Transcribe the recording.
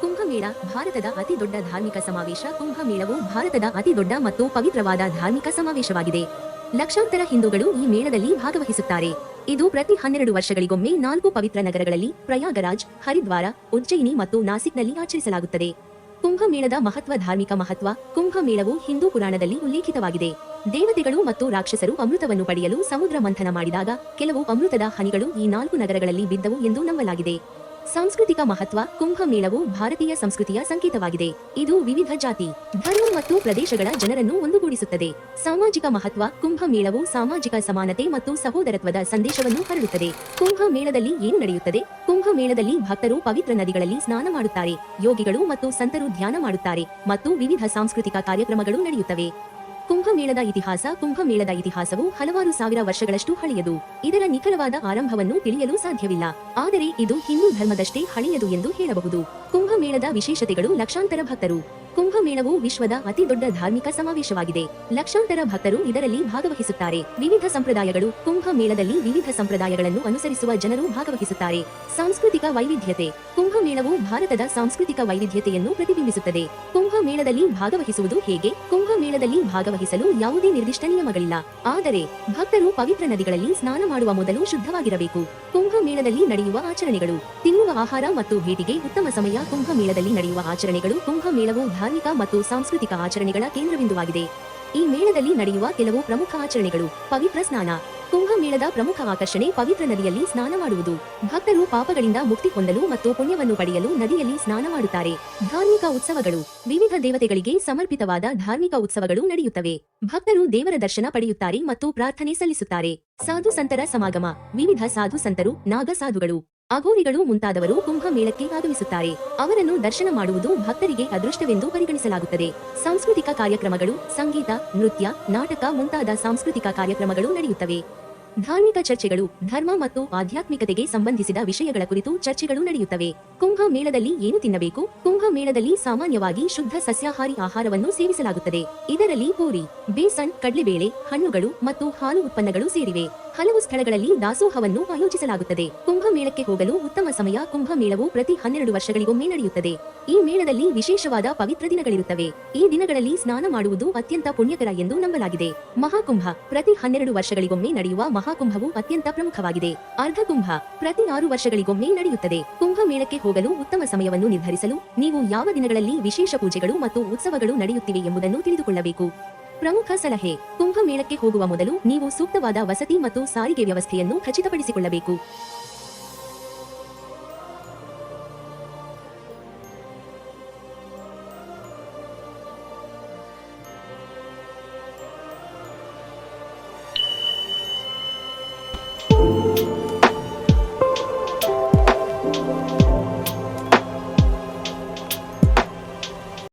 ಕುಂಭಮೇಳ ಭಾರತದ ಅತಿದೊಡ್ಡ ಧಾರ್ಮಿಕ ಸಮಾವೇಶ. ಕುಂಭಮೇಳವು ಭಾರತದ ಅತಿದೊಡ್ಡ ಮತ್ತು ಪವಿತ್ರವಾದ ಧಾರ್ಮಿಕ ಸಮಾವೇಶವಾಗಿದೆ. ಲಕ್ಷಾಂತರ ಹಿಂದೂಗಳು ಈ ಮೇಳದಲ್ಲಿ ಭಾಗವಹಿಸುತ್ತಾರೆ. ಇದು ಪ್ರತಿ 12 ವರ್ಷಗಳಿಗೊಮ್ಮೆ 4 ಪವಿತ್ರ ನಗರಗಳಲ್ಲಿ ಪ್ರಯಾಗರಾಜ್, ಹರಿದ್ವಾರ, ಉಜ್ಜಯಿನಿ ಮತ್ತು ನಾಸಿಕ್ನಲ್ಲಿ ಆಚರಿಸಲಾಗುತ್ತದೆ. ಕುಂಭಮೇಳದ ಮಹತ್ವ. ಧಾರ್ಮಿಕ ಮಹತ್ವ. ಕುಂಭಮೇಳವು ಹಿಂದೂ ಪುರಾಣದಲ್ಲಿ ಉಲ್ಲೇಖಿತವಾಗಿದೆ. ದೇವತೆಗಳು ಮತ್ತು ರಾಕ್ಷಸರು ಅಮೃತವನ್ನು ಪಡೆಯಲು ಸಮುದ್ರ ಮಂಥನ ಮಾಡಿದಾಗ ಕೆಲವು ಅಮೃತದ ಹನಿಗಳು ಈ 4 ನಗರಗಳಲ್ಲಿ ಬಿದ್ದವು ಎಂದು ನಂಬಲಾಗಿದೆ. ಸಾಂಸ್ಕೃತಿಕ ಮಹತ್ವ. ಕುಂಭಮೇಳವು ಭಾರತೀಯ ಸಂಸ್ಕೃತಿಯ ಸಂಕೇತವಾಗಿದೆ. ಇದು ವಿವಿಧ ಜಾತಿ, ಧರ್ಮ ಮತ್ತು ಪ್ರದೇಶಗಳ ಜನರನ್ನು ಒಂದುಗೂಡಿಸುತ್ತದೆ. ಸಾಮಾಜಿಕ ಮಹತ್ವ. ಕುಂಭಮೇಳವು ಸಾಮಾಜಿಕ ಸಮಾನತೆ ಮತ್ತು ಸಹೋದರತ್ವದ ಸಂದೇಶವನ್ನು ಹರಡುತ್ತದೆ. ಕುಂಭಮೇಳದಲ್ಲಿ ಏನು ನಡೆಯುತ್ತದೆ? ಕುಂಭಮೇಳದಲ್ಲಿ ಭಕ್ತರು ಪವಿತ್ರ ನದಿಗಳಲ್ಲಿ ಸ್ನಾನ ಮಾಡುತ್ತಾರೆ, ಯೋಗಿಗಳು ಮತ್ತು ಸಂತರು ಧ್ಯಾನ ಮಾಡುತ್ತಾರೆ ಮತ್ತು ವಿವಿಧ ಸಾಂಸ್ಕೃತಿಕ ಕಾರ್ಯಕ್ರಮಗಳು ನಡೆಯುತ್ತವೆ. ಕುಂಭಮೇಳದ ಇತಿಹಾಸ. ಕುಂಭಮೇಳದ ಇತಿಹಾಸವು ಹಲವಾರು ಸಾವಿರ ವರ್ಷಗಳಷ್ಟು ಹಳೆಯದು. ಇದರ ನಿಖರವಾದ ಆರಂಭವನ್ನು ತಿಳಿಯಲು ಸಾಧ್ಯವಿಲ್ಲ, ಆದರೆ ಇದು ಹಿಂದೂ ಧರ್ಮದಷ್ಟೇ ಹಳೆಯದು ಎಂದು ಹೇಳಬಹುದು. ಕುಂಭಮೇಳದ ವಿಶೇಷತೆಗಳು. ಲಕ್ಷಾಂತರ ಭಕ್ತರು. ಕುಂಭಮೇಳವು ವಿಶ್ವದ ಅತಿದೊಡ್ಡ ಧಾರ್ಮಿಕ ಸಮಾವೇಶವಾಗಿದೆ. ಲಕ್ಷಾಂತರ ಭಕ್ತರು ಇದರಲ್ಲಿ ಭಾಗವಹಿಸುತ್ತಾರೆ. ವಿವಿಧ ಸಂಪ್ರದಾಯಗಳು. ಕುಂಭಮೇಳದಲ್ಲಿ ವಿವಿಧ ಸಂಪ್ರದಾಯಗಳನ್ನು ಅನುಸರಿಸುವ ಜನರು ಭಾಗವಹಿಸುತ್ತಾರೆ. ಸಾಂಸ್ಕೃತಿಕ ವೈವಿಧ್ಯತೆ. ಕುಂಭಮೇಳವು ಭಾರತದ ಸಾಂಸ್ಕೃತಿಕ ವೈವಿಧ್ಯತೆಯನ್ನು ಪ್ರತಿಬಿಂಬಿಸುತ್ತದೆ. ಕುಂಭಮೇಳದಲ್ಲಿ ಭಾಗವಹಿಸುವುದು ಹೇಗೆ? ಕುಂಭಮೇಳದಲ್ಲಿ ಭಾಗವಹಿಸಲು ಯಾವುದೇ ನಿರ್ದಿಷ್ಟ ನಿಯಮಗಳಿಲ್ಲ, ಆದರೆ ಭಕ್ತರು ಪವಿತ್ರ ನದಿಗಳಲ್ಲಿ ಸ್ನಾನ ಮಾಡುವ ಮೊದಲು ಶುದ್ಧವಾಗಿರಬೇಕು. ಕುಂಭಮೇಳದಲ್ಲಿ ನಡೆಯುವ ಆಚರಣೆಗಳು. ತಿನ್ನುವ ಆಹಾರ ಮತ್ತು ಭೇಟಿಗೆ ಉತ್ತಮ ಸಮಯ. ಕುಂಭಮೇಳದಲ್ಲಿ ನಡೆಯುವ ಆಚರಣೆಗಳು. ಕುಂಭಮೇಳವು ಧಾರ್ಮಿಕ ಮತ್ತು ಸಾಂಸ್ಕೃತಿಕ ಆಚರಣೆಗಳ ಕೇಂದ್ರಬಿಂದುವಾಗಿದೆ. ಈ ಮೇಳದಲ್ಲಿ ನಡೆಯುವ ಕೆಲವು ಪ್ರಮುಖ ಆಚರಣೆಗಳು. ಪವಿತ್ರ ಸ್ನಾನ. ಕುಂಭಮೇಳದ ಪ್ರಮುಖ ಆಕರ್ಷಣೆ ಪವಿತ್ರ ನದಿಯಲ್ಲಿ ಸ್ನಾನ ಮಾಡುವುದು. ಭಕ್ತರು ಪಾಪಗಳಿಂದ ಮುಕ್ತಿ ಹೊಂದಲು ಮತ್ತು ಪುಣ್ಯವನ್ನು ಪಡೆಯಲು ನದಿಯಲ್ಲಿ ಸ್ನಾನ ಮಾಡುತ್ತಾರೆ. ಧಾರ್ಮಿಕ ಉತ್ಸವಗಳು. ವಿವಿಧ ದೇವತೆಗಳಿಗೆ ಸಮರ್ಪಿತವಾದ ಧಾರ್ಮಿಕ ಉತ್ಸವಗಳು ನಡೆಯುತ್ತವೆ. ಭಕ್ತರು ದೇವರ ದರ್ಶನ ಪಡೆಯುತ್ತಾರೆ ಮತ್ತು ಪ್ರಾರ್ಥನೆ ಸಲ್ಲಿಸುತ್ತಾರೆ. ಸಾಧು ಸಂತರ ಸಮಾಗಮ. ವಿವಿಧ ಸಾಧು ಸಂತರು, ನಾಗ ಸಾಧುಗಳು, ಅಘೋರಿಗಳು ಮುಂತಾದವರು ಕುಂಭಮೇಳಕ್ಕೆ ಆಗಮಿಸುತ್ತಾರೆ. ಅವರನ್ನು ದರ್ಶನ ಮಾಡುವುದು ಭಕ್ತರಿಗೆ ಅದೃಷ್ಟವೆಂದು ಪರಿಗಣಿಸಲಾಗುತ್ತದೆ. ಸಾಂಸ್ಕೃತಿಕ ಕಾರ್ಯಕ್ರಮಗಳು. ಸಂಗೀತ, ನೃತ್ಯ, ನಾಟಕ ಮುಂತಾದ ಸಾಂಸ್ಕೃತಿಕ ಕಾರ್ಯಕ್ರಮಗಳು ನಡೆಯುತ್ತವೆ. ಧಾರ್ಮಿಕ ಚರ್ಚೆಗಳು. ಧರ್ಮ ಮತ್ತು ಆಧ್ಯಾತ್ಮಿಕತೆಗೆ ಸಂಬಂಧಿಸಿದ ವಿಷಯಗಳ ಕುರಿತು ಚರ್ಚೆಗಳು ನಡೆಯುತ್ತವೆ. ಕುಂಭಮೇಳದಲ್ಲಿ ಏನು ತಿನ್ನಬೇಕು? ಕುಂಭಮೇಳದಲ್ಲಿ ಸಾಮಾನ್ಯವಾಗಿ ಶುದ್ಧ ಸಸ್ಯಾಹಾರಿ ಆಹಾರವನ್ನು ಸೇವಿಸಲಾಗುತ್ತದೆ. ಇದರಲ್ಲಿ ಪೂರಿ, ಬೇಸನ್, ಕಡ್ಲೆಬೇಳೆ, ಹಣ್ಣುಗಳು ಮತ್ತು ಹಾಲು ಉತ್ಪನ್ನಗಳು ಸೇರಿವೆ. ಹಲವು ಸ್ಥಳಗಳಲ್ಲಿ ದಾಸೋಹವನ್ನು ಆಯೋಜಿಸಲಾಗುತ್ತದೆ. ಕುಂಭಮೇಳಕ್ಕೆ ಹೋಗಲು ಉತ್ತಮ ಸಮಯ. ಕುಂಭಮೇಳವು ಪ್ರತಿ 12 ವರ್ಷಗಳಿಗೊಮ್ಮೆ ನಡೆಯುತ್ತದೆ. ಈ ಮೇಳದಲ್ಲಿ ವಿಶೇಷವಾದ ಪವಿತ್ರ ದಿನಗಳಿರುತ್ತವೆ. ಈ ದಿನಗಳಲ್ಲಿ ಸ್ನಾನ ಮಾಡುವುದು ಅತ್ಯಂತ ಪುಣ್ಯಕರ ಎಂದು ನಂಬಲಾಗಿದೆ. ಮಹಾಕುಂಭ. ಪ್ರತಿ 12 ವರ್ಷಗಳಿಗೊಮ್ಮೆ ನಡೆಯುವ ಮಹಾಕುಂಭವು ಅತ್ಯಂತ ಪ್ರಮುಖವಾಗಿದೆ. ಅರ್ಧಕುಂಭ ಪ್ರತಿ 6 ವರ್ಷಗಳಿಗೊಮ್ಮೆ ನಡೆಯುತ್ತದೆ. ಕುಂಭಮೇಳಕ್ಕೆ ಹೋಗಲು ಉತ್ತಮ ಸಮಯವನ್ನು ನಿರ್ಧರಿಸಲು ನೀವು ಯಾವ ದಿನಗಳಲ್ಲಿ ವಿಶೇಷ ಪೂಜೆಗಳು ಮತ್ತು ಉತ್ಸವಗಳು ನಡೆಯುತ್ತಿವೆ ಎಂಬುದನ್ನು ತಿಳಿದುಕೊಳ್ಳಬೇಕು. ಪ್ರಮುಖ ಸಲಹೆ. ಕುಂಭಮೇಳಕ್ಕೆ ಹೋಗುವ ಮೊದಲು ನೀವು ಸೂಕ್ತವಾದ ವಸತಿ ಮತ್ತು ಸಾರಿಗೆ ವ್ಯವಸ್ಥೆಯನ್ನು ಖಚಿತಪಡಿಸಿಕೊಳ್ಳಬೇಕು.